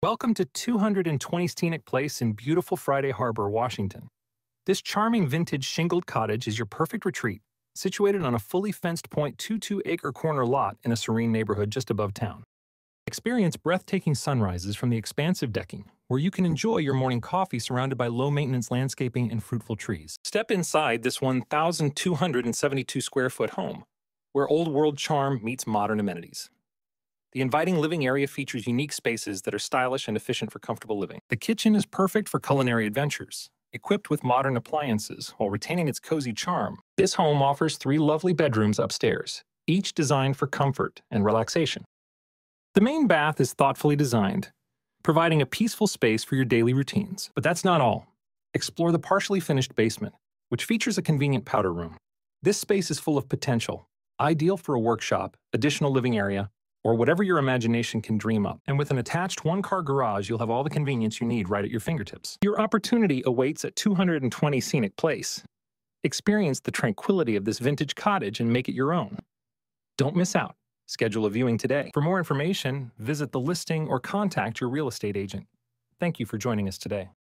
Welcome to 220 Scenic Place in beautiful Friday Harbor, Washington. This charming vintage shingled cottage is your perfect retreat, situated on a fully fenced 0.22-acre corner lot in a serene neighborhood just above town. Experience breathtaking sunrises from the expansive decking, where you can enjoy your morning coffee surrounded by low-maintenance landscaping and fruitful trees. Step inside this 1,272 square foot home, where old-world charm meets modern amenities. The inviting living area features unique spaces that are stylish and efficient for comfortable living. The kitchen is perfect for culinary adventures, equipped with modern appliances while retaining its cozy charm. This home offers 3 lovely bedrooms upstairs, each designed for comfort and relaxation. The main bath is thoughtfully designed, providing a peaceful space for your daily routines. But that's not all. Explore the partially finished basement, which features a convenient powder room. This space is full of potential, ideal for a workshop, additional living area, or whatever your imagination can dream up. And with an attached 1-car garage, you'll have all the convenience you need right at your fingertips. Your opportunity awaits at 220 Scenic Place. Experience the tranquility of this vintage cottage and make it your own. Don't miss out. Schedule a viewing today. For more information, visit the listing or contact your real estate agent. Thank you for joining us today.